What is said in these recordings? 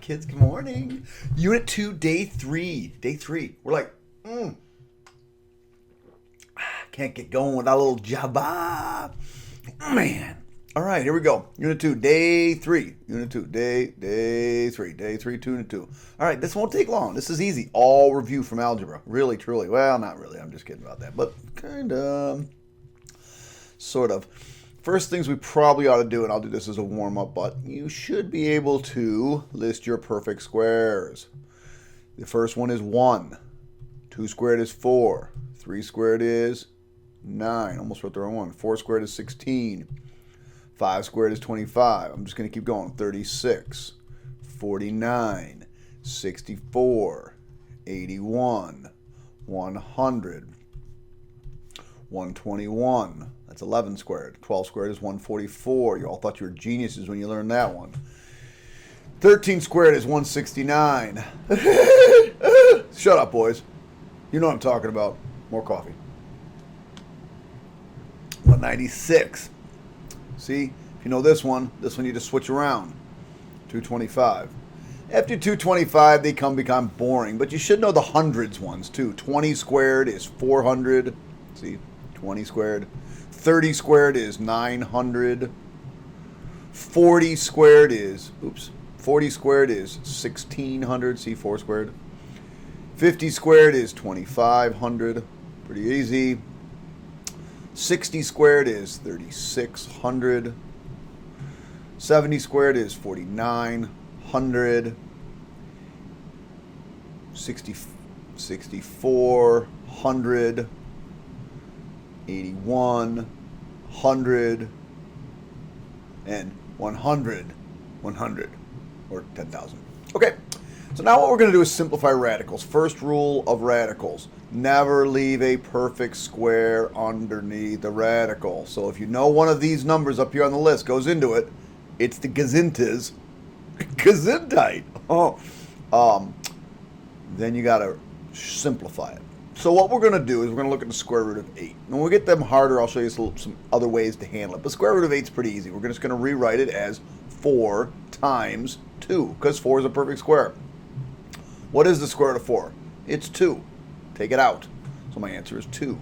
Kids, good morning. Unit 2, Day 3. Day 3. We're like, can't get going without a little Java. Man. All right, here we go. Unit 2, Day 3. Unit 2, Day 3. Day 3, Unit 2. All right, this won't take long. This is easy. All review from Algebra. Really, truly. Well, not really. I'm just kidding about that. But kind of. Sort of. First things we probably ought to do, and I'll do this as a warm-up, but you should be able to list your perfect squares. The first one is 1. 2 squared is 4. 3 squared is 9. Almost wrote the wrong one. 4 squared is 16. 5 squared is 25. I'm just going to keep going. 36. 49. 64. 81. 100. 121. That's 11 squared. 12 squared is 144. You all thought you were geniuses when you learned that one. 13 squared is 169. Shut up, boys. You know what I'm talking about. More coffee. 196. See, if you know this one you just switch around. 225. After 225, they become boring, but you should know the hundreds ones too. 20 squared is 400. See, 20 squared. 30 squared is 900. 40 squared is 1600. See, 4 squared. 50 squared is 2500. Pretty easy. 60 squared is 3600. 70 squared is 4900. 6400. 81, 100, and 100, or 10,000. Okay, so now what we're going to do is simplify radicals. First rule of radicals, never leave a perfect square underneath the radical. So if you know one of these numbers up here on the list goes into it, it's the Gesintheit. Then you got to simplify it. So what we're going to do is we're going to look at the square root of 8. And when we get them harder, I'll show you some other ways to handle it. But square root of 8 is pretty easy. We're just going to rewrite it as 4 times 2, because 4 is a perfect square. What is the square root of 4? It's 2. Take it out. So my answer is 2.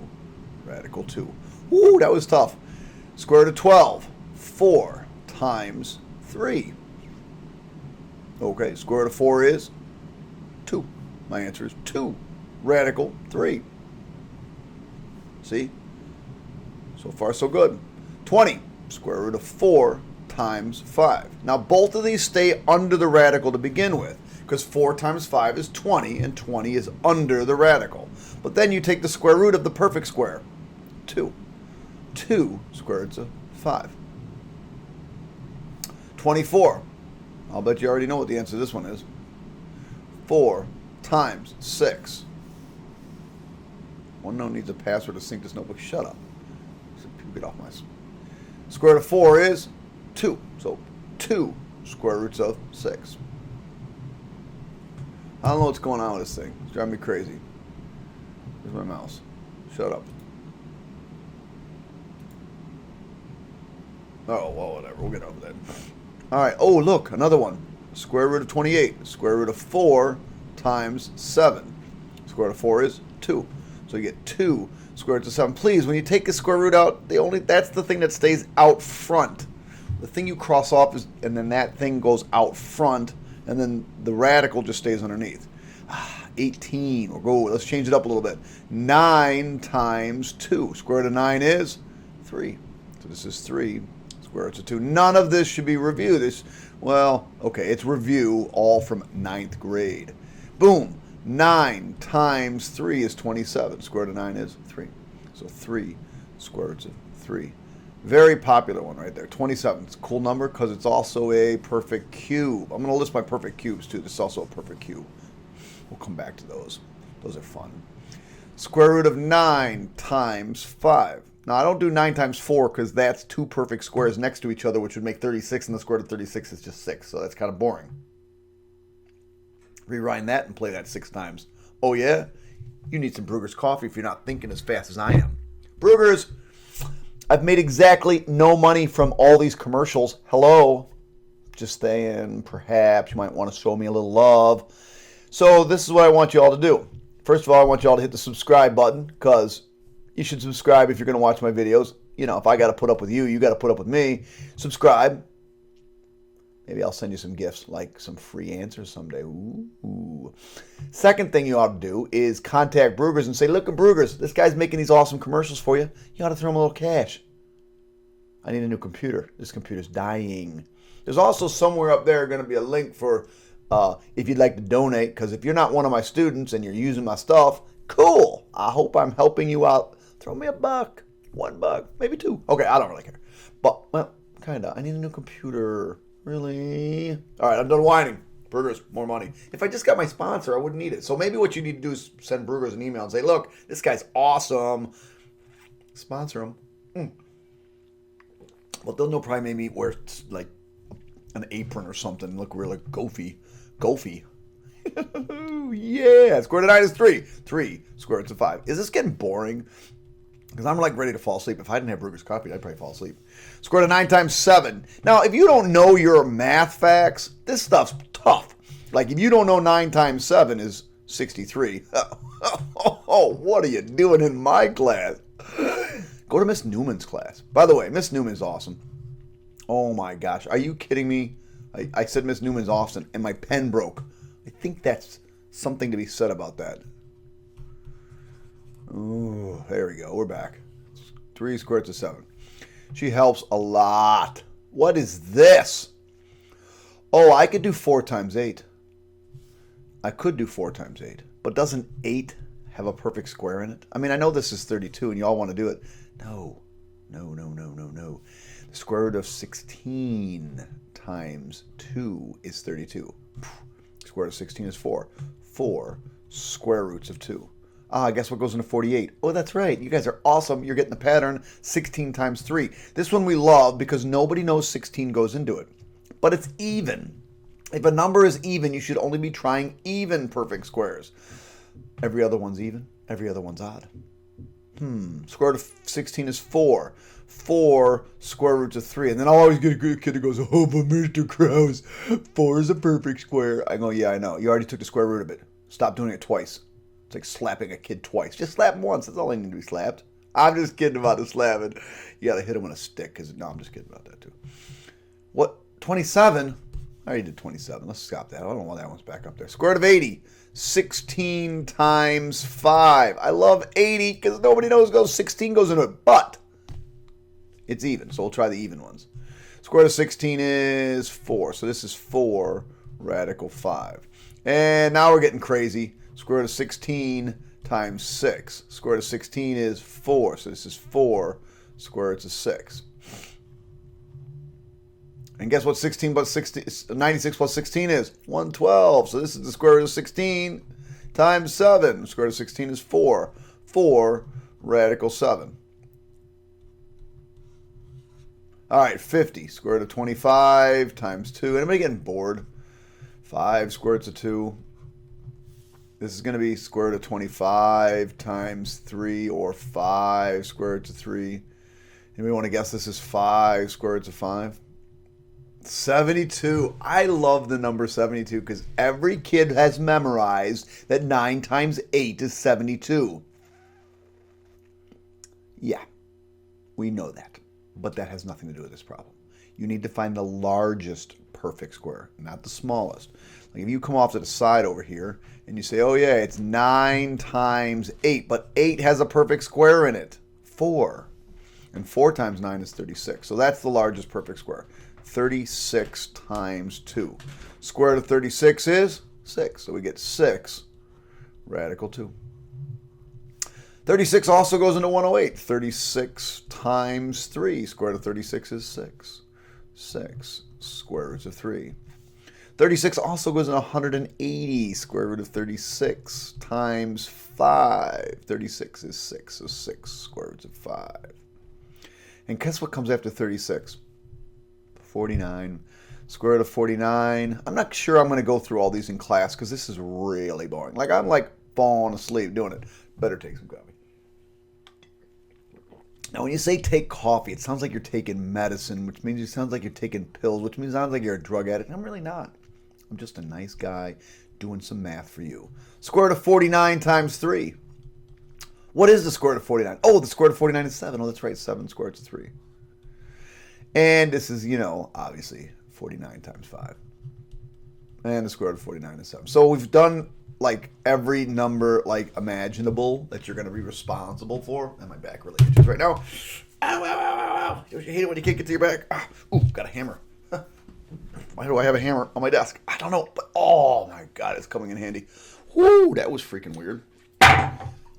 Radical 2. Woo, that was tough. Square root of 12. 4 times 3. Okay, square root of 4 is 2. My answer is 2. Radical 3. See? So far, so good. 20. Square root of 4 times 5. Now, both of these stay under the radical to begin with, because 4 times 5 is 20, and 20 is under the radical. But then you take the square root of the perfect square. 2. 2 square roots of 5. 24. I'll bet you already know what the answer to this one is. 4 times 6. OneNote needs a password to sync this notebook. Shut up. Get off my... Square root of 4 is 2. So 2 square roots of 6. I don't know what's going on with this thing. It's driving me crazy. Where's my mouse? Shut up. Oh, well, whatever. We'll get over that. All right. Oh, look. Another one. Square root of 28. Square root of 4 times 7. Square root of 4 is 2. So you get 2 square roots of 7. Please, when you take a square root out, that's the thing that stays out front. The thing you cross off is, and then that thing goes out front, and then the radical just stays underneath. 18. Let's change it up a little bit. 9 times 2. Square root of 9 is 3. So this is 3 square roots of 2. None of this should be review. It's review all from 9th grade. Boom. 9 times 3 is 27. Square root of 9 is 3. So 3 square roots of 3. Very popular one right there. 27. It's a cool number because it's also a perfect cube. I'm going to list my perfect cubes too. This is also a perfect cube. We'll come back to those. Those are fun. Square root of 9 times 5. Now, I don't do 9 times 4 because that's 2 perfect squares next to each other, which would make 36, and the square root of 36 is just 6. So that's kind of boring. Rewind that and play that 6 times. Oh, yeah? You need some Brugger's coffee if you're not thinking as fast as I am. Brugger's, I've made exactly no money from all these commercials. Hello? Just saying, perhaps you might want to show me a little love. So this is what I want you all to do. First of all, I want you all to hit the subscribe button, because you should subscribe if you're going to watch my videos. You know, if I got to put up with you, you got to put up with me. Subscribe. Maybe I'll send you some gifts, like some free answers someday. Ooh. Second thing you ought to do is contact Brugers and say, look, Brugers, this guy's making these awesome commercials for you. You ought to throw him a little cash. I need a new computer. This computer's dying. There's also somewhere up there going to be a link for if you'd like to donate, because if you're not one of my students and you're using my stuff, cool. I hope I'm helping you out. Throw me $1, $1, maybe $2. Okay, I don't really care. But, well, kind of. I need a new computer. Really? All right, I'm done whining. Brugers, more money. If I just got my sponsor, I wouldn't need it. So maybe what you need to do is send Brugers an email and say, look, this guy's awesome. Sponsor him. Well, they'll probably make me wear like an apron or something. Look really goofy. Yeah. Square root of 9 is 3. 3 square root of 5. Is this getting boring? Because I'm like ready to fall asleep. If I didn't have Brugers coffee, I'd probably fall asleep. Square root of 9 times 7. Now, if you don't know your math facts, this stuff's tough. Like if you don't know 9 times 7 is 63. Oh, what are you doing in my class? Go to Miss Newman's class. By the way, Miss Newman's awesome. Oh my gosh. Are you kidding me? I said Miss Newman's awesome and my pen broke. I think that's something to be said about that. Oh, there we go. We're back. 3 square root of 7. She helps a lot. What is this? Oh, I could do 4 times 8. I could do 4 times 8. But doesn't 8 have a perfect square in it? I mean, I know this is 32 and you all want to do it. No. The square root of 16 times 2 is 32. Square root of 16 is 4. 4 square roots of 2. Guess what goes into 48? Oh, that's right. You guys are awesome. You're getting the pattern. 16 times 3. This one we love because nobody knows 16 goes into it. But it's even. If a number is even, you should only be trying even perfect squares. Every other one's even. Every other one's odd. Square root of 16 is 4. 4 square roots of 3. And then I'll always get a good kid that goes, oh, but Mr. Krause, 4 is a perfect square. I go, yeah, I know. You already took the square root of it. Stop doing it twice. It's like slapping a kid twice. Just slap him once. That's all they need to be slapped. I'm just kidding about the slapping. You got to hit him with a stick. No, I'm just kidding about that too. What? 27? I already did 27. Let's stop that. I don't know why that one's back up there. Square root of 80. 16 times 5. I love 80 because nobody knows 16 goes into it. But it's even. So we'll try the even ones. Square root of 16 is 4. So this is 4 radical 5. And now we're getting crazy. Square root of 16 times 6. Square root of 16 is 4. So this is 4 square roots of 6. And guess what 96 plus 16 is? 112. So this is the square root of 16 times 7. Square root of 16 is 4. 4 radical 7. All right, 50. Square root of 25 times 2. Anybody getting bored? 5 square roots of 2. This is going to be square root of 25 times 3, or 5 square roots of 3. Anybody want to guess this is 5 square roots of 5? 72. I love the number 72 because every kid has memorized that 9 times 8 is 72. Yeah, we know that. But that has nothing to do with this problem. You need to find the largest perfect square, not the smallest. Like if you come off to the side over here and you say, oh yeah, it's 9 times 8, but 8 has a perfect square in it. 4. And 4 times 9 is 36. So that's the largest perfect square. 36 times 2. Square root of 36 is 6. So we get 6 radical 2. 36 also goes into 108. 36 times 3. Square root of 36 is 6. 6 square roots of 3. 36 also goes into 180. Square root of 36 times 5. 36 is 6. So 6 square roots of 5. And guess what comes after 36? 49. Square root of 49. I'm not sure I'm going to go through all these in class because this is really boring. Like I'm like falling asleep doing it. Better take some coffee. Now, when you say take coffee, it sounds like you're taking medicine, which means it sounds like you're taking pills, which means it sounds like you're a drug addict. I'm really not. I'm just a nice guy doing some math for you. Square root of 49 times 3. What is the square root of 49? Oh, the square root of 49 is 7. Oh, that's right. 7 squared is 3. And this is, obviously 49 times 5. And the square root of 49 is 7. So we've done like every number like imaginable that you're going to be responsible for. And my back really itches right now. Ow, ow, ow, ow, ow. You hate it when you can't get to your back. Ah, ooh, got a hammer. Why do I have a hammer on my desk? I don't know. But oh my God, it's coming in handy. Woo, that was freaking weird.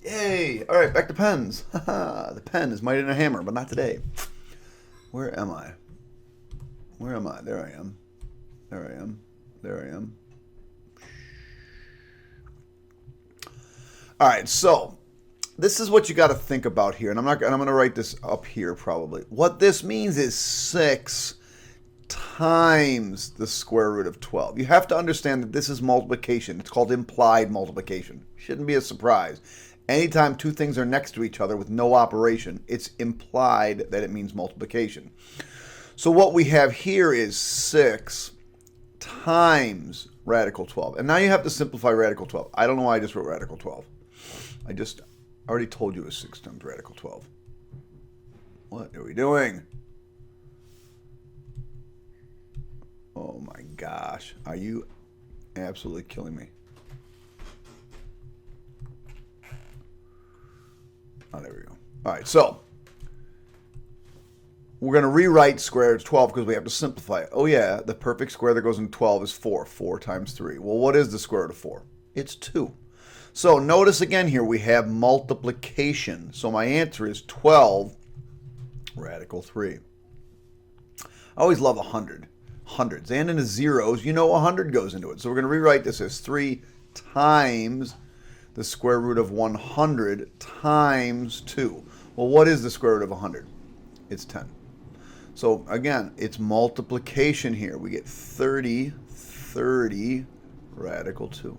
Yay. All right, back to pens. The pen is mightier than a hammer, but not today. Where am I? Where am I? There I am. There I am. There I am. All right, so this is what you got to think about here, and I'm going to write this up here probably. What this means is 6 times the square root of 12. You have to understand that this is multiplication. It's called implied multiplication. Shouldn't be a surprise. Anytime two things are next to each other with no operation, it's implied that it means multiplication. So what we have here is 6 times radical 12. And now you have to simplify radical 12. I don't know why I just wrote radical 12. I already told you it was 6 times radical 12. What are we doing? Oh my gosh. Are you absolutely killing me? Oh, there we go. All right, so we're going to rewrite square root of 12 because we have to simplify it. Oh, yeah, the perfect square that goes into 12 is 4. 4 times 3. Well, what is the square root of 4? It's 2. So notice again here we have multiplication. So my answer is 12 radical 3. I always love 100. Hundreds. And in the zeros, 100 goes into it. So we're going to rewrite this as 3 times the square root of 100 times 2. Well, what is the square root of 100? It's 10. So again, it's multiplication here. We get 30 radical 2.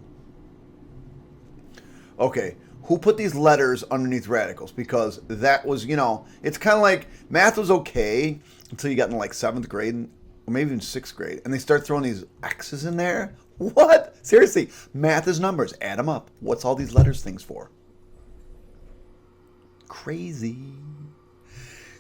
Okay, who put these letters underneath radicals? Because that was, it's kind of like math was okay until you got in like 7th grade, or maybe even 6th grade, and they start throwing these X's in there. What? Seriously, math is numbers. Add them up. What's all these letters things for? Crazy.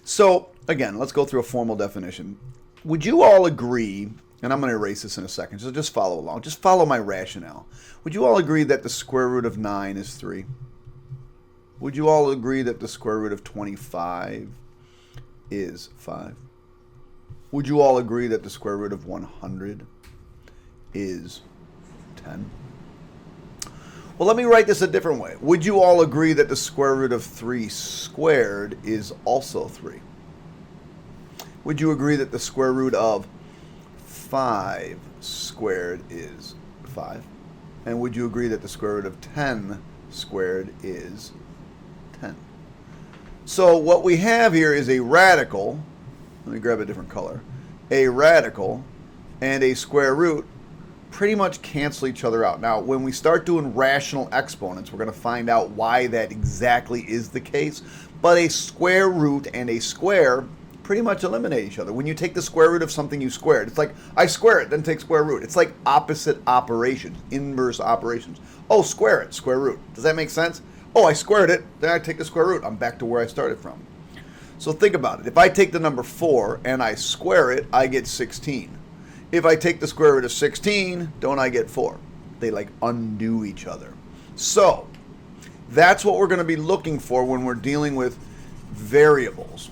So, again, let's go through a formal definition. Would you all agree, and I'm going to erase this in a second, so just follow along. Just follow my rationale. Would you all agree that the square root of 9 is 3? Would you all agree that the square root of 25 is 5? Would you all agree that the square root of 100 is 10? Well, let me write this a different way. Would you all agree that the square root of 3 squared is also 3? Would you agree that the square root of 5 squared is 5? And would you agree that the square root of 10 squared is 10? So what we have here is a radical. Let me grab a different color. A radical and a square root pretty much cancel each other out. Now, when we start doing rational exponents, we're going to find out why that exactly is the case. But a square root and a square pretty much eliminate each other. When you take the square root of something you squared, it's like, I square it, then take square root. It's like opposite operations, inverse operations. Oh, square it, square root. Does that make sense? Oh, I squared it, then I take the square root. I'm back to where I started from. So think about it. If I take the number 4 and I square it, I get 16. If I take the square root of 16, don't I get 4? They like undo each other. So that's what we're going to be looking for when we're dealing with variables,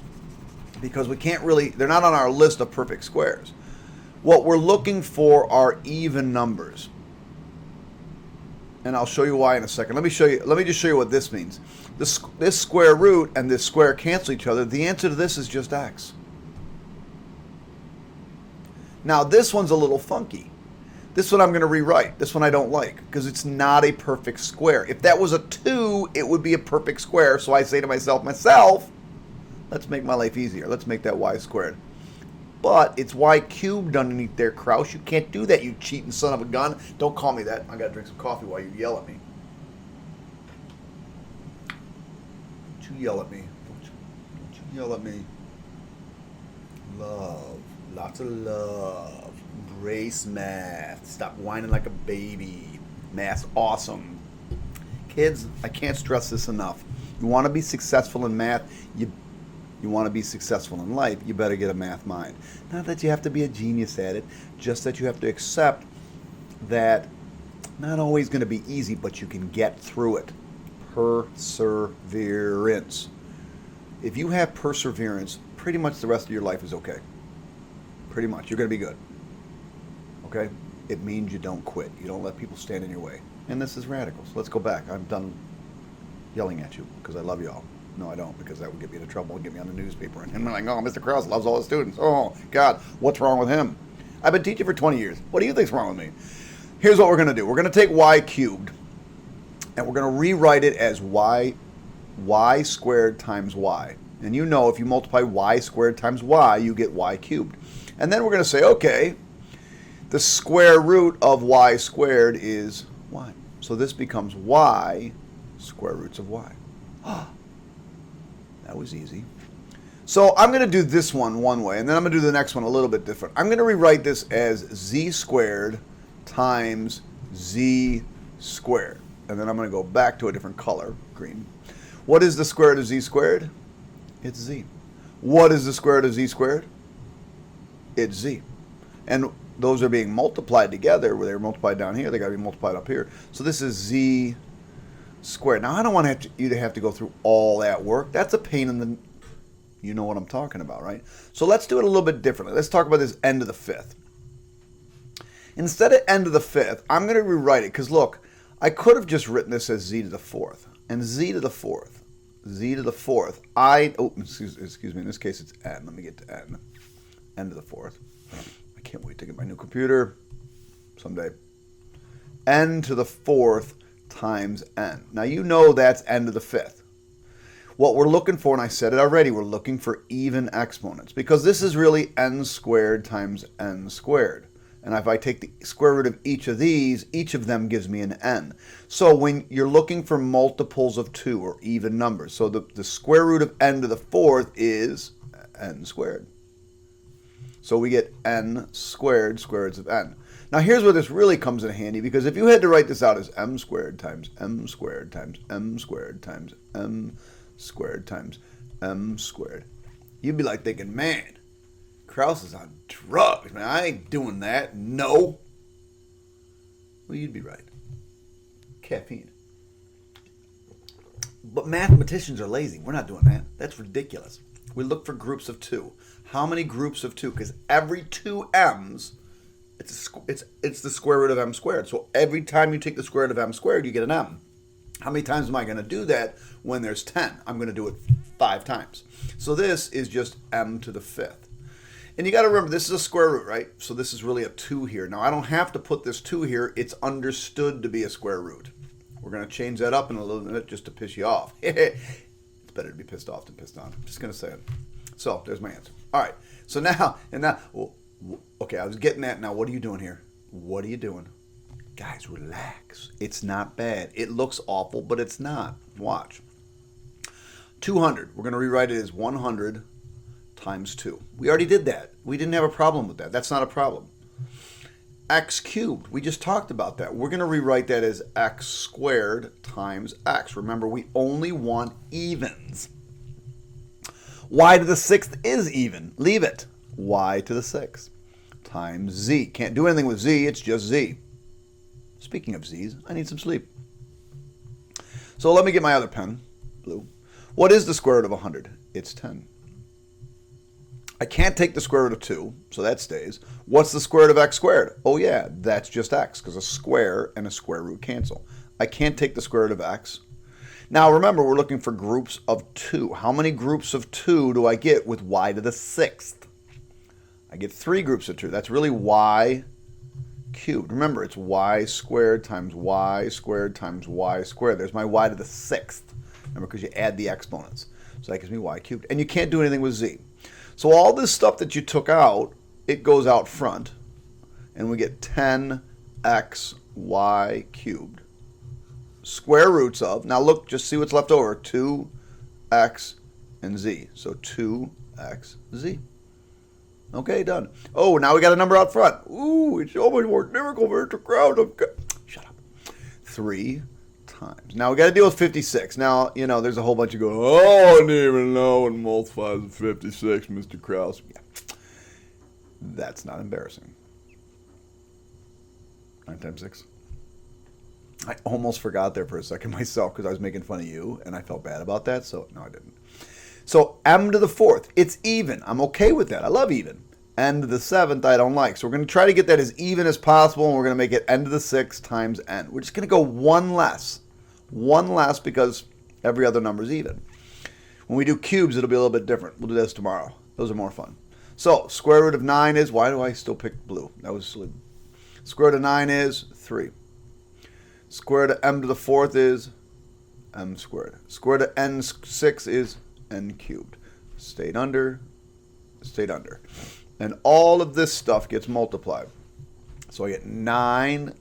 because we can't really, they're not on our list of perfect squares. What we're looking for are even numbers. And I'll show you why in a second. Let me just show you what this means. This square root and this square cancel each other. The answer to this is just x. Now this one's a little funky. This one I'm going to rewrite. This one I don't like because it's not a perfect square. If that was a 2, it would be a perfect square. So I say to myself, let's make my life easier. Let's make that y squared. But it's y cubed underneath there, Kraus. You can't do that, you cheating son of a gun. Don't call me that. I got to drink some coffee while you yell at me. Don't you yell at me. Don't you Yell at me. Love. Lots of love. Embrace math. Stop whining like a baby. Math's awesome. Kids, I can't stress this enough. You want to be successful in math, you want to be successful in life, you better get a math mind. Not that you have to be a genius at it, just that you have to accept that not always going to be easy, but you can get through it. Perseverance. If you have perseverance, pretty much the rest of your life is okay. Pretty much. You're going to be good. Okay? It means you don't quit. You don't let people stand in your way. And this is radical. So let's go back. I'm done yelling at you because I love you all. No, I don't, because that would get me into trouble and get me on the newspaper. And I'm like, oh, Mr. Krause loves all his students. Oh, God, what's wrong with him? I've been teaching for 20 years. What do you think's wrong with me? Here's what we're going to do. We're going to take y cubed, and we're going to rewrite it as y squared times y. And you know if you multiply y squared times y, you get y cubed. And then we're going to say, okay, the square root of y squared is y. So this becomes y square roots of y. That was easy. So I'm going to do this one way, and then I'm going to do the next one a little bit different. I'm going to rewrite this as z squared times z squared. And then I'm going to go back to a different color, green. What is the square root of z squared? It's z. What is the square root of z squared? It's z. And those are being multiplied together, where they're multiplied down here, they got to be multiplied up here. So this is z squared. Now I don't want you to have to go through all that work. That's a pain in the... You know what I'm talking about, right? So let's do it a little bit differently. Let's talk about this n to the fifth. Instead of n to the fifth, I'm going to rewrite it, because look, I could have just written this as z to the fourth. And z to the fourth, excuse me, in this case it's n. Let me get to n to the fourth. I can't wait to get my new computer someday. N to the fourth times n. Now you know that's n to the fifth. What we're looking for, and I said it already, we're looking for even exponents, because this is really n squared times n squared. And if I take the square root of each of these, each of them gives me an n. So when you're looking for multiples of 2 or even numbers, so the square root of n to the fourth is n squared. So we get n squared, square roots of n. Now here's where this really comes in handy, because if you had to write this out as m squared times m squared times m squared times m squared times m squared, you'd be like thinking, man, Krause is on drugs, man. I ain't doing that. No. Well, you'd be right. Caffeine. But mathematicians are lazy. We're not doing that. That's ridiculous. We look for groups of 2. How many groups of 2? Because every 2 m's, it's the square root of m squared. So every time you take the square root of m squared, you get an m. How many times am I going to do that when there's 10? I'm going to do it 5 times. So this is just m to the fifth. And you got to remember, this is a square root, right? So this is really a 2 here. Now, I don't have to put this 2 here. It's understood to be a square root. We're going to change that up in a little minute just to piss you off. It's better to be pissed off than pissed on. I'm just going to say it. So there's my answer. All right. So now, okay, I was getting that. Now, what are you doing here? What are you doing? Guys, relax. It's not bad. It looks awful, but it's not. Watch. 200. We're going to rewrite it as 100 times 2. We already did that. We didn't have a problem with that. That's not a problem. X cubed. We just talked about that. We're going to rewrite that as x squared times x. Remember, we only want evens. Y to the 6th is even. Leave it. Y to the 6th times z. Can't do anything with z. It's just z. Speaking of z's, I need some sleep. So let me get my other pen. Blue. What is the square root of 100? It's 10. I can't take the square root of 2, so that stays. What's the square root of x squared? Oh yeah, that's just x, because a square and a square root cancel. I can't take the square root of x. Now remember, we're looking for groups of 2. How many groups of 2 do I get with y to the 6th? I get 3 groups of 2. That's really y cubed. Remember, it's y squared times y squared times y squared. There's my y to the 6th. Remember, because you add the exponents. So that gives me y cubed. And you can't do anything with z. So all this stuff that you took out, it goes out front. And we get 10xy cubed. Square roots of, now look, just see what's left over, 2x and z. So 2xz. Okay, done. Oh, now we got a number out front. Ooh, it's so much more difficult for it to crowd. Shut up. 3 times. Now we got to deal with 56. Now, you know, there's a whole bunch of going, oh, I didn't even know what multiplies with 56, Mr. Krause. Yeah. That's not embarrassing. 9 times 6. I almost forgot there for a second myself because I was making fun of you, and I felt bad about that, so no, I didn't. So m to the 4th, it's even. I'm okay with that. I love even. N to the 7th, I don't like. So we're going to try to get that as even as possible, and we're going to make it n to the 6th times n. We're just going to go one less. One less because every other number is even. When we do cubes, it'll be a little bit different. We'll do this tomorrow. Those are more fun. So square root of 9 is, why do I still pick blue? That was silly. Square root of 9 is 3. Square root of m to the 4th is m squared. Square root of n6 is n cubed. Stayed under, stayed under. And all of this stuff gets multiplied. So I get 9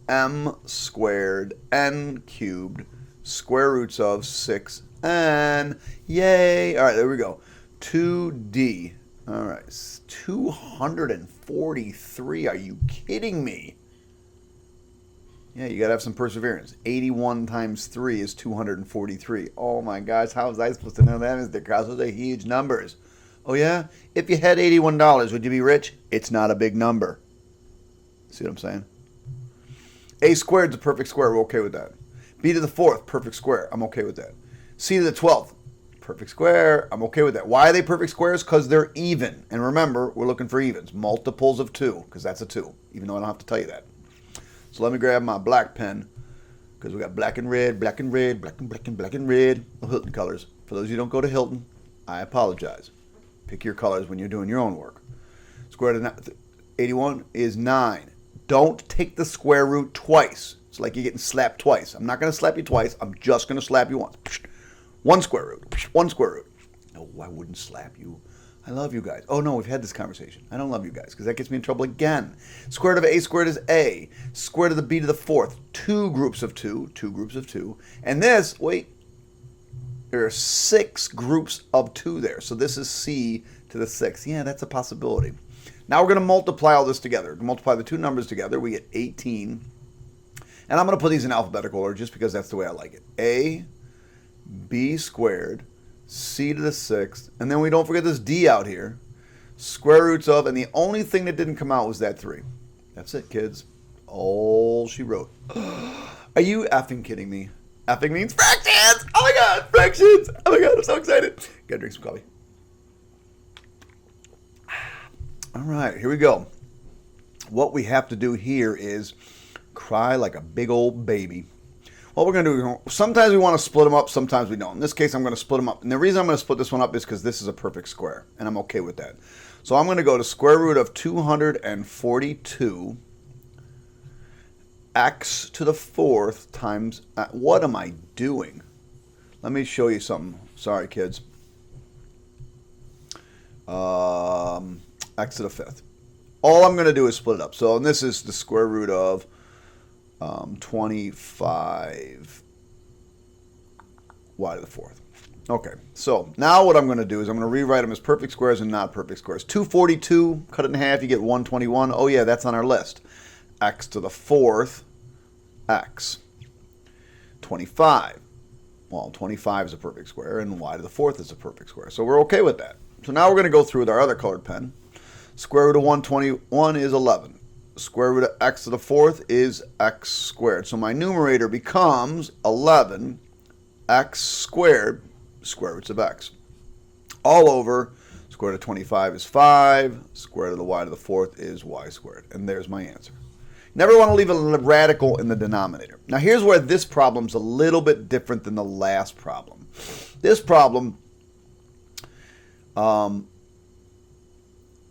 m squared n cubed square roots of 6n. Yay! All right, there we go. 2d. All right, 243. Are you kidding me? Yeah, you got to have some perseverance. 81 times 3 is 243. Oh my gosh, how was I supposed to know that, Mr. Krause? Those are huge numbers. Oh yeah? If you had $81, would you be rich? It's not a big number. See what I'm saying? A squared is a perfect square. We're okay with that. B to the 4th, perfect square. I'm okay with that. C to the 12th, perfect square. I'm okay with that. Why are they perfect squares? Because they're even. And remember, we're looking for evens. Multiples of 2, because that's a 2, even though I don't have to tell you that. So let me grab my black pen, because we got black and red, black and red, black and red. Oh, Hilton colors. For those of you who don't go to Hilton, I apologize. Pick your colors when you're doing your own work. Square root of 81 is 9. Don't take the square root twice. It's like you're getting slapped twice. I'm not going to slap you twice. I'm just going to slap you once. One square root. One square root. No, I wouldn't slap you. I love you guys. Oh, no, we've had this conversation. I don't love you guys because that gets me in trouble again. Square root of a squared is a. Square root of the b to the 4th. 2 groups of 2. 2 groups of 2. And this, wait, there are 6 groups of 2 there. So this is c to the 6th. Yeah, that's a possibility. Now we're going to multiply all this together. To multiply the two numbers together, we get 18. And I'm going to put these in alphabetical order just because that's the way I like it. A, b squared, c to the 6th, and then we don't forget this d out here. Square roots of, and the only thing that didn't come out was that 3. That's it, kids. All she wrote. Are you effing kidding me? Effing means fractions! Oh my god, fractions! Oh my god, I'm so excited. Gotta drink some coffee. All right, here we go. What we have to do here is cry like a big old baby. What we're going to do, sometimes we want to split them up, sometimes we don't. In this case, I'm going to split them up. And the reason I'm going to split this one up is because this is a perfect square, and I'm okay with that. So I'm going to go to square root of 242 x to the 4th times, what am I doing? Let me show you something. Sorry, kids. X to the 5th. All I'm going to do is split it up. So and this is the square root of 25 y to the 4th. Okay, so now what I'm going to do is I'm going to rewrite them as perfect squares and not perfect squares. 242, cut it in half, you get 121. Oh yeah, that's on our list. X to the 4th, x. 25. Well, 25 is a perfect square, and y to the 4th is a perfect square. So we're okay with that. So now we're going to go through with our other colored pen. Square root of 121 is 11. Square root of x to the 4th is x squared. So my numerator becomes 11 x squared, square roots of x. All over, square root of 25 is 5. Square root of the y to the 4th is y squared. And there's my answer. Never want to leave a radical in the denominator. Now here's where this problem's a little bit different than the last problem. This problem,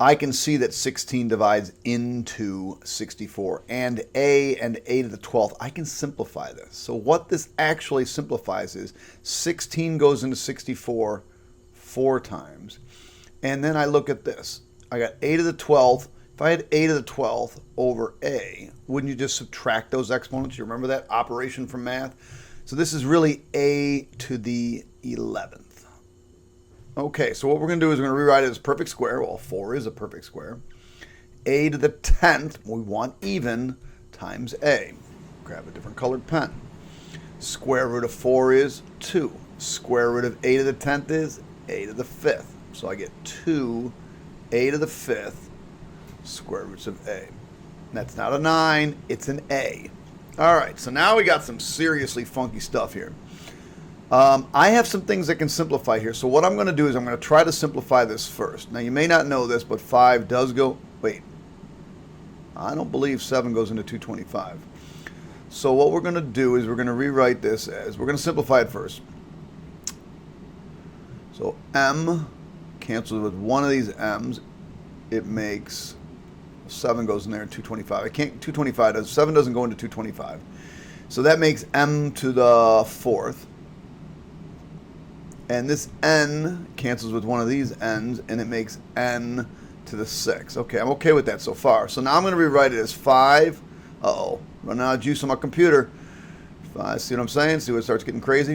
I can see that 16 divides into 64, and a to the 12th. I can simplify this. So what this actually simplifies is 16 goes into 64 4 times. And then I look at this. I got a to the 12th. If I had a to the 12th over a, wouldn't you just subtract those exponents? You remember that operation from math? So this is really a to the 11th. Okay, so what we're going to do is we're going to rewrite it as perfect square. Well, 4 is a perfect square. A to the 10th, we want even, times A. Grab a different colored pen. Square root of 4 is 2. Square root of A to the 10th is A to the 5th. So I get 2 A to the 5th square roots of A. That's not a 9, it's an A. All right, so now we got some seriously funky stuff here. I have some things that can simplify here. So what I'm going to do is I'm going to try to simplify this first. Now, you may not know this, but 5 does go... Wait. I don't believe 7 goes into 225. So what we're going to do is we're going to rewrite this as... We're going to simplify it first. So M cancels with one of these M's. It makes... 7 goes in there in 225. I can't... 225 does... 7 doesn't go into 225. So that makes M to the 4th. And this N cancels with one of these N's, and it makes N to the 6th. Okay, I'm okay with that so far. So now I'm going to rewrite it as 5. Uh-oh. Running out of juice on my computer. See what I'm saying? See when it starts getting crazy?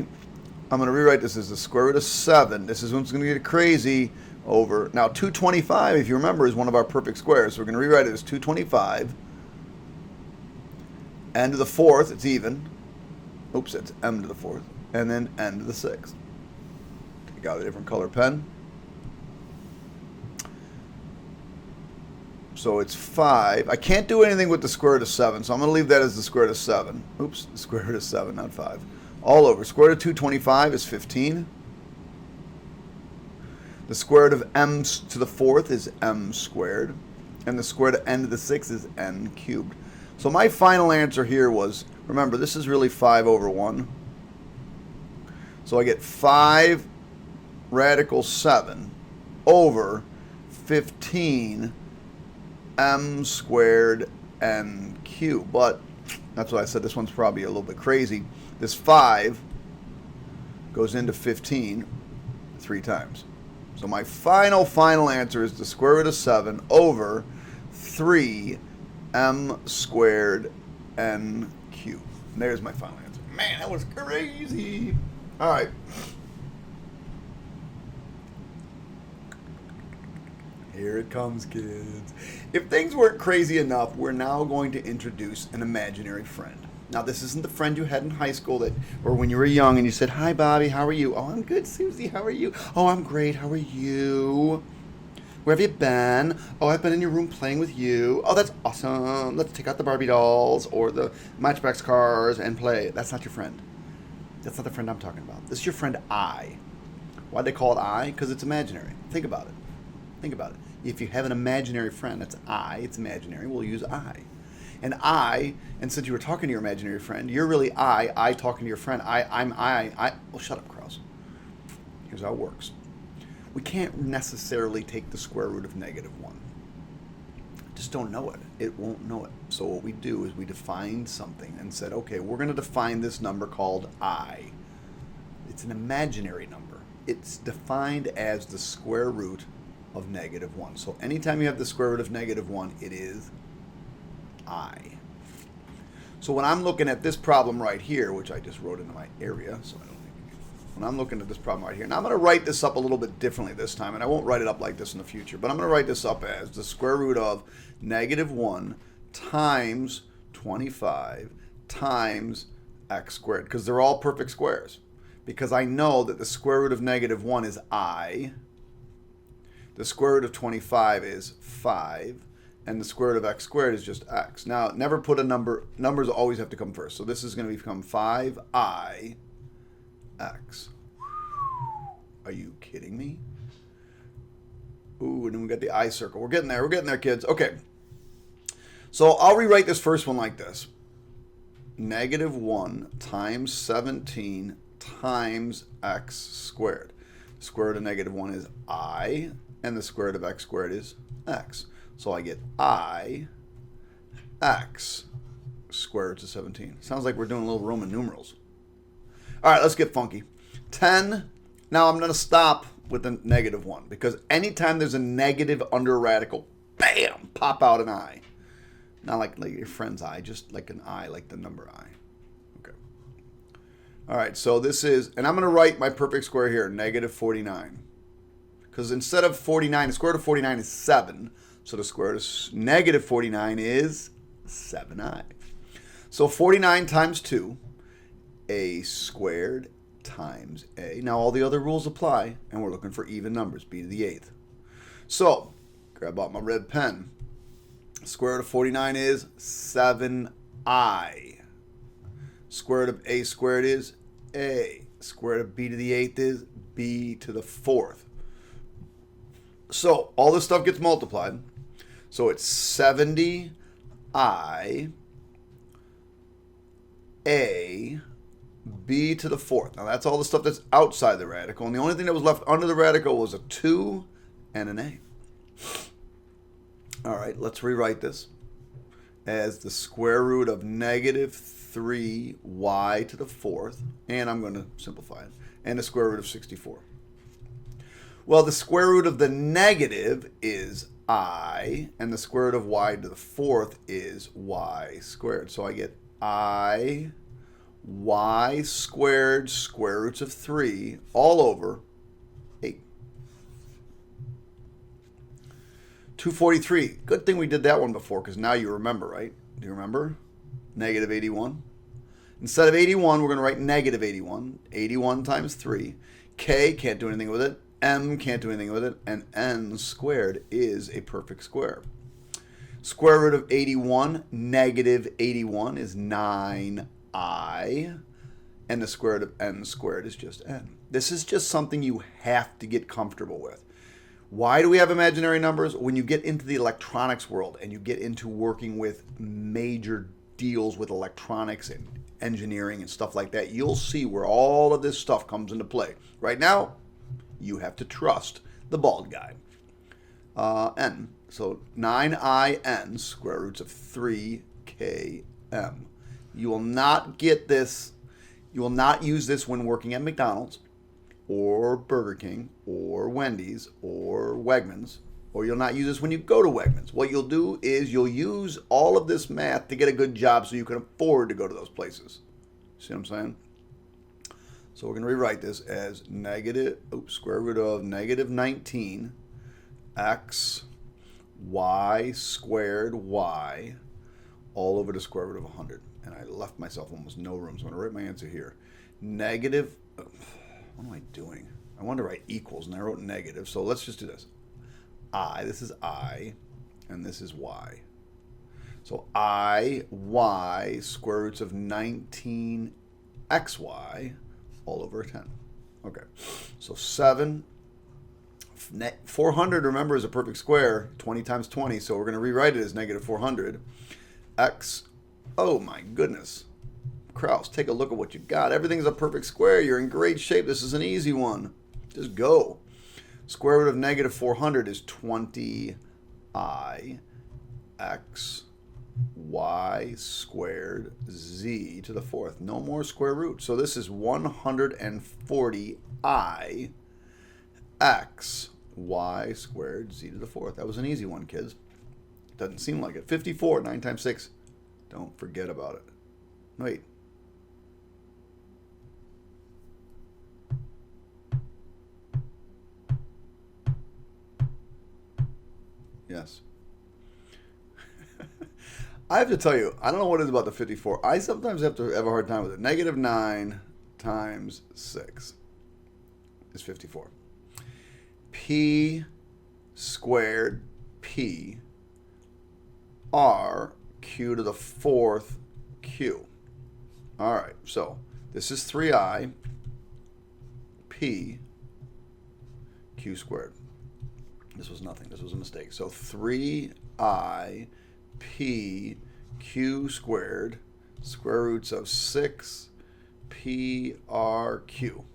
I'm going to rewrite this as the square root of 7. This is when it's going to get crazy over... Now, 225, if you remember, is one of our perfect squares. So we're going to rewrite it as 225. N to the 4th, it's even. Oops, it's M to the 4th. And then N to the 6th. Got a different color pen. So it's 5. I can't do anything with the square root of 7, so I'm going to leave that as the square root of 7. Oops, the square root of 7, not 5. All over. Square root of 225 is 15. The square root of m to the 4th is m squared. And the square root of n to the 6th is n cubed. So my final answer here was, remember, this is really 5 over 1. So I get 5 radical 7 over 15 m squared n cubed. But that's what I said, this one's probably a little bit crazy. This 5 goes into 15 3 times. So my final answer is the square root of 7 over 3 m squared n cubed. And there's my final answer. Man, that was crazy. All right. Here it comes, kids. If things weren't crazy enough, we're now going to introduce an imaginary friend. Now, this isn't the friend you had in high school or when you were young and you said, "Hi, Bobby, how are you?" "Oh, I'm good, Susie, how are you?" "Oh, I'm great, how are you?" "Where have you been?" "Oh, I've been in your room playing with you." "Oh, that's awesome. Let's take out the Barbie dolls or the Matchbox cars and play." That's not your friend. That's not the friend I'm talking about. This is your friend I. Why'd they call it I? Because it's imaginary. Think about it. Think about it. If you have an imaginary friend, that's I, it's imaginary, we'll use I. And since you were talking to your imaginary friend, you're really I talking to your friend, I'm I. Well, shut up, Krause. Here's how it works. We can't necessarily take the square root of -1. Just don't know it. It won't know it. So what we do is we define something and said, okay, we're going to define this number called I. It's an imaginary number. It's defined as the square root of -1. So anytime you have the square root of -1, it is I. So when I'm looking at this problem right here, which I just wrote into my area, so I don't think, when I'm looking at this problem right here, now I'm going to write this up a little bit differently this time, and I won't write it up like this in the future, but I'm going to write this up as the square root of -1 times 25 times x squared, because they're all perfect squares. Because I know that the square root of -1 is I, the square root of 25 is 5, and the square root of x squared is just x. Now, never put a number. Numbers always have to come first. So this is going to become 5i x. Are you kidding me? Ooh, and then we got the I circle. We're getting there. We're getting there, kids. Okay. So I'll rewrite this first one like this. -1 times 17 times x squared. The square root of -1 is I, and the square root of x squared is x. So I get I x square root of 17. Sounds like we're doing little Roman numerals. All right, let's get funky. 10. Now I'm going to stop with the -1 because anytime there's a negative under a radical, bam, pop out an I. Not like your friend's I, just like an I, like the number I. Okay. All right, so this is, and I'm going to write my perfect square here, -49. Because instead of 49, the square root of 49 is 7. So the square root of negative 49 is 7i. So 49 times 2, a squared times a. Now all the other rules apply, and we're looking for even numbers, b to the 8th. So, grab out my red pen. Square root of 49 is 7i. Square root of a squared is a. Square root of b to the 8th is b to the 4th. So, all this stuff gets multiplied. So, it's 70i a b to the 4th. Now, that's all the stuff that's outside the radical. And the only thing that was left under the radical was a 2 and an a. All right, let's rewrite this as the square root of negative 3y to the 4th, and I'm going to simplify it, and the square root of 64. Well, the square root of the negative is I, and the square root of y to the 4th is y squared. So I get I, y squared, square roots of 3, all over 8. 243. Good thing we did that one before, because now you remember, right? Do you remember? Negative 81. Instead of 81, we're going to write negative 81. 81 times 3. K, can't do anything with it. M, can't do anything with it. And n squared is a perfect square. Square root of 81, negative 81 is 9i. And the square root of n squared is just n. This is just something you have to get comfortable with. Why do we have imaginary numbers? When you get into the electronics world and you get into working with major deals with electronics and engineering and stuff like that, you'll see where all of this stuff comes into play. Right now, you have to trust the bald guy. N. So 9in, square roots of 3km. You will not get this, you will not use this when working at McDonald's, or Burger King, or Wendy's, or Wegmans, or you'll not use this when you go to Wegmans. What you'll do is you'll use all of this math to get a good job so you can afford to go to those places. See what I'm saying? So we're going to rewrite this as square root of negative 19 x y squared y all over the square root of 100. And I left myself almost no room, so I'm going to write my answer here. Negative... What am I doing? I wanted to write equals, and I wrote negative. So let's just do this. This is I, and this is y. So y, square roots of 19xy, all over 10. Okay, so 7. 400, remember, is a perfect square. 20 times 20, so we're going to rewrite it as negative 400. X, oh my goodness. Kraus, take a look at what you got. Everything's a perfect square. You're in great shape. This is an easy one. Just go. Square root of negative 400 is 20i x y squared z to the 4th. No more square root. So this is 140i x y squared z to the 4th. That was an easy one, kids. Doesn't seem like it. 54, 9 times 6. Don't forget about it. Wait. Yes. I have to tell you, I don't know what it is about the 54. I sometimes have to have a hard time with it. Negative 9 times 6 is 54. P squared P R Q to the 4th Q. All right, so this is 3i P Q squared. This was nothing. This was a mistake. So 3i P Q squared, square roots of 6 P R Q.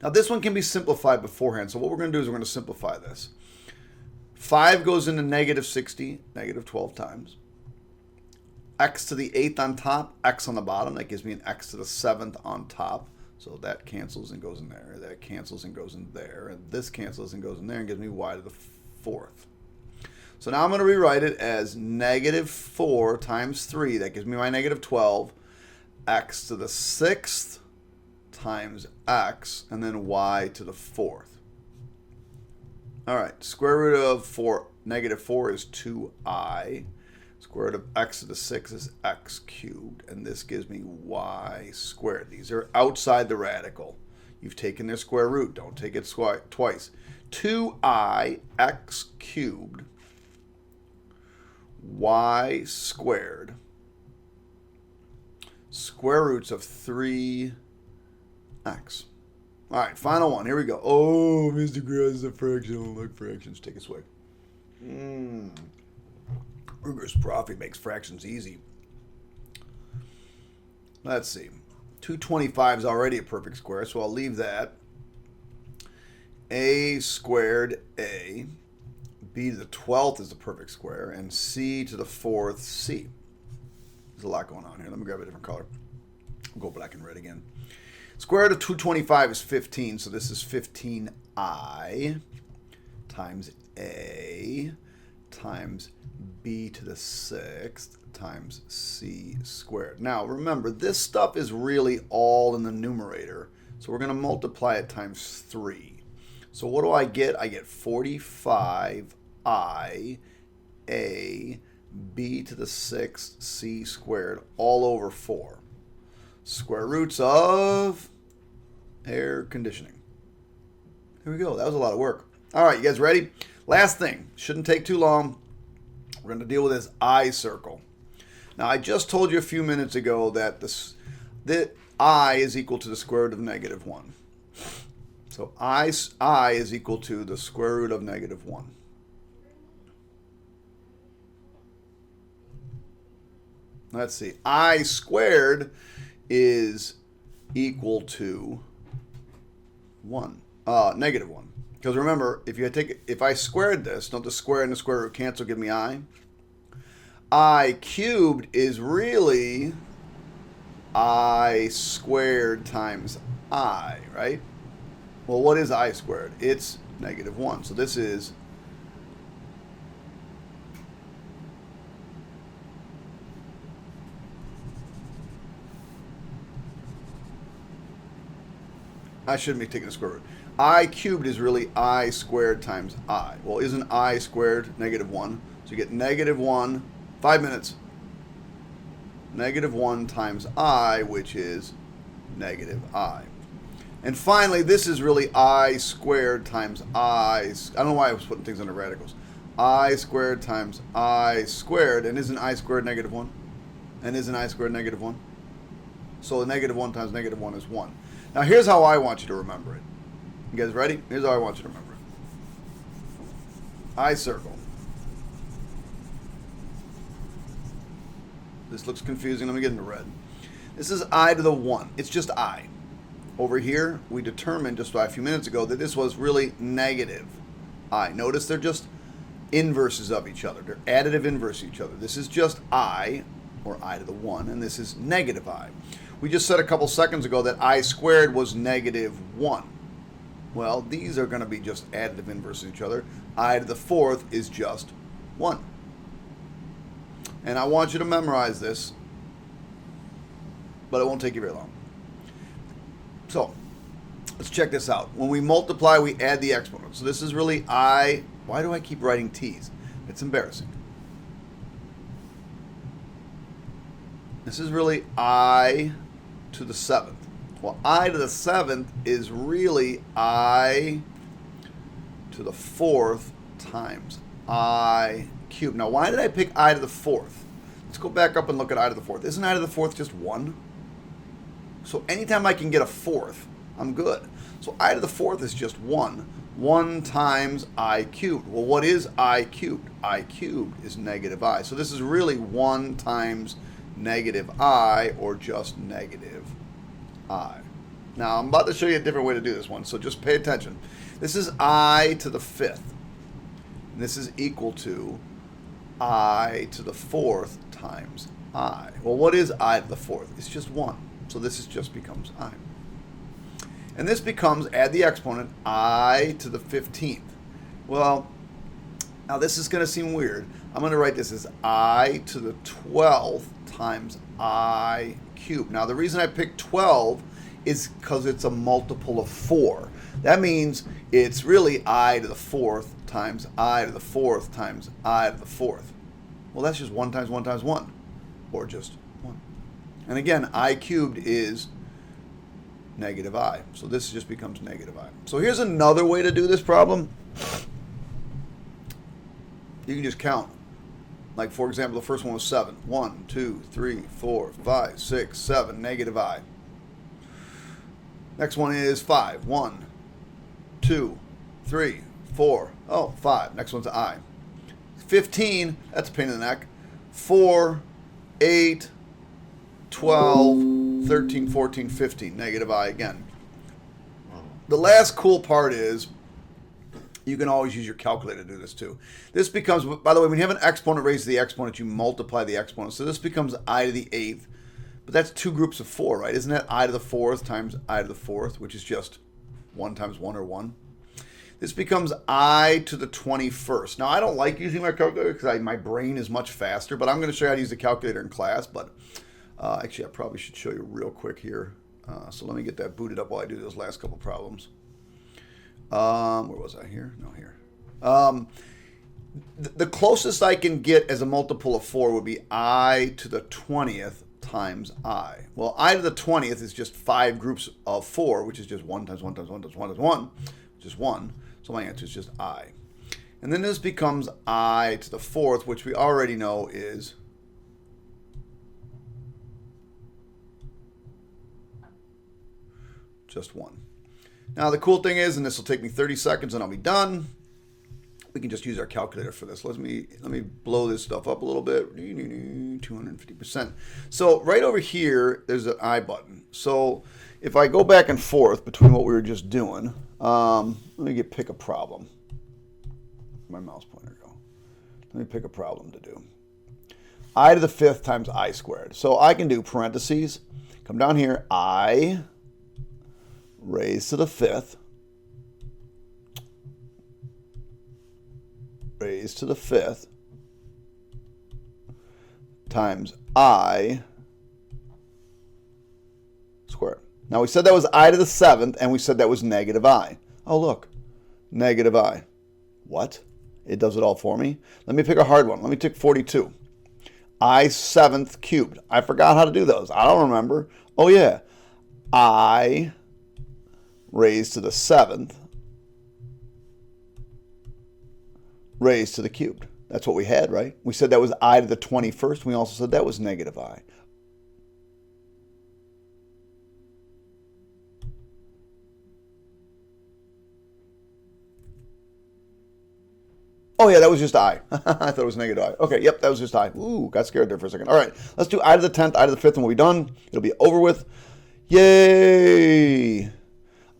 Now this one can be simplified beforehand. So what we're going to do is we're going to simplify this. 5 goes into negative 60, negative 12 times. X to the 8th on top, X on the bottom. That gives me an X to the 7th on top. So that cancels and goes in there. That cancels and goes in there. And this cancels and goes in there and gives me y to the 4th. So now I'm going to rewrite it as negative 4 times 3. That gives me my negative 12. X to the 6th times x, and then y to the 4th. All right, square root of negative 4 is 2i. Square root of x to the 6 is x cubed. And this gives me y squared. These are outside the radical. You've taken their square root. Don't take it twice. 2i x cubed y squared. Square roots of 3x. All right, final one. Here we go. Oh, Mr. Gross is a fraction. Look, fractions take a swig. Ruger's Profit makes fractions easy. Let's see. 225 is already a perfect square, so I'll leave that. A squared A. B to the 12th is a perfect square, and C to the 4th C. There's a lot going on here. Let me grab a different color. I'll go black and red again. Square root of 225 is 15, so this is 15i times A times B to the 6th times C squared. Now, remember, this stuff is really all in the numerator, so we're going to multiply it times 3. So what do I get? I get 45i A B to the 6th C squared all over 4. Square roots of air conditioning. Here we go. That was a lot of work. All right, you guys ready? Last thing. Shouldn't take too long. We're going to deal with this I circle. Now, I just told you a few minutes ago that the I is equal to the square root of negative 1. So I is equal to the square root of negative 1. Let's see. I squared is equal to 1, negative 1. Because remember, if I squared this, don't the square and the square root cancel, give me I. I cubed is really I squared times I, right? Well, what is I squared? It's negative 1. So this is I shouldn't be taking the square root. I cubed is really I squared times I. Well, isn't I squared negative 1? So you get negative 1, 5 minutes. Negative 1 times I, which is negative I. And finally, this is really I squared times I. I don't know why I was putting things under radicals. I squared times I squared. And isn't I squared negative 1? And isn't I squared negative 1? So the negative 1 times negative 1 is 1. Now, here's how I want you to remember it. You guys ready? Here's how I want you to remember it. I circle. This looks confusing. Let me get into red. This is I to the 1. It's just I. Over here, we determined just a few minutes ago that this was really negative I. Notice they're just inverses of each other. They're additive inverse of each other. This is just I, or I to the 1, and this is negative I. We just said a couple seconds ago that I squared was negative 1. Well, these are going to be just additive inverse of each other. I to the 4th is just 1. And I want you to memorize this, but it won't take you very long. So, let's check this out. When we multiply, we add the exponent. So this is really I. Why do I keep writing T's? It's embarrassing. This is really I to the 7th. Well, I to the 7th is really I to the 4th times I cubed. Now, why did I pick I to the 4th? Let's go back up and look at I to the 4th. Isn't I to the 4th just 1? So anytime I can get a 4th, I'm good. So I to the 4th is just 1. 1 times I cubed. Well, what is I cubed? I cubed is negative I. So this is really 1 times negative I, or just negative I. Now, I'm about to show you a different way to do this one, so just pay attention. This is I to the 5th. And this is equal to I to the 4th times I. Well, what is I to the 4th? It's just 1. So this is just becomes I. And this becomes, add the exponent, I to the 15th. Well, now this is going to seem weird. I'm going to write this as I to the 12th times I cubed. Now, the reason I picked 12 is because it's a multiple of 4. That means it's really I to the 4th times I to the 4th times I to the 4th. Well, that's just 1 times 1 times 1, or just 1. And again, I cubed is negative I. So this just becomes negative I. So here's another way to do this problem. You can just count. Like, for example, the first one was 7. 1, 2, 3, 4, 5, 6, 7, negative I. Next one is 5. 1, 2, 3, 4. Oh, 5. Next one's I. 15, that's a pain in the neck. 4, 8, 12, 13, 14, 15. Negative I again. The last cool part is you can always use your calculator to do this too. This becomes, by the way, when you have an exponent raised to the exponent, you multiply the exponent. So this becomes I to the 8th. But that's 2 groups of 4, right? Isn't that I to the 4th times I to the 4th, which is just 1 times 1 or 1? This becomes I to the 21st. Now, I don't like using my calculator because my brain is much faster, but I'm going to show you how to use the calculator in class. But actually, I probably should show you real quick here. So let me get that booted up while I do those last couple problems. Where was I here? No, here. The closest I can get as a multiple of 4 would be I to the 20th times I. Well, I to the 20th is just 5 groups of 4, which is just 1 times 1 times 1 times 1 times 1, which is 1. So my answer is just I. And then this becomes I to the 4th, which we already know is just 1. Now, the cool thing is, and this will take me 30 seconds and I'll be done, we can just use our calculator for this. Let me blow this stuff up a little bit. 250%. So right over here, there's an I button. So if I go back and forth between what we were just doing, let me pick a problem. Where'd my mouse pointer go? Let me pick a problem to do. I to the 5th times I squared. So I can do parentheses, come down here, I raised to the 5th, raised to the 5th, times I squared. Now we said that was I to the 7th, and we said that was negative I. Oh, look, negative I. What? It does it all for me? Let me pick a hard one. Let me take 42. I 7th cubed. I forgot how to do those. I don't remember. Oh, yeah. I raised to the 7th raised to the cubed. That's what we had, right? We said that was I to the 21st. We also said that was negative I. Oh, yeah, that was just I. I thought it was negative I. Okay, yep, that was just I. Ooh, got scared there for a second. All right, let's do I to the 10th, I to the 5th, and we'll be done. It'll be over with. Yay!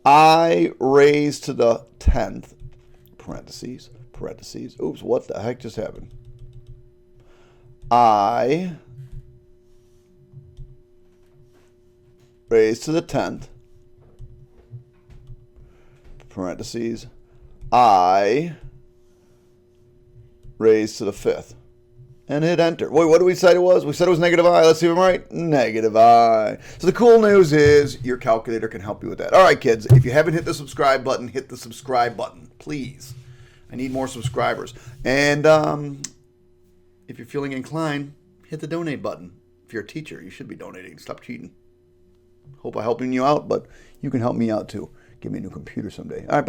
I raised to the 10th, parentheses, parentheses. Oops, what the heck just happened? I raised to the 10th, parentheses, I raised to the 5th. And hit enter. Wait, what did we say it was? We said it was negative I. Let's see if I'm right. Negative I. So the cool news is your calculator can help you with that. All right, kids. If you haven't hit the subscribe button, hit the subscribe button, please. I need more subscribers. And if you're feeling inclined, hit the donate button. If you're a teacher, you should be donating. Stop cheating. Hope I'm helping you out, but you can help me out too. Give me a new computer someday. All right.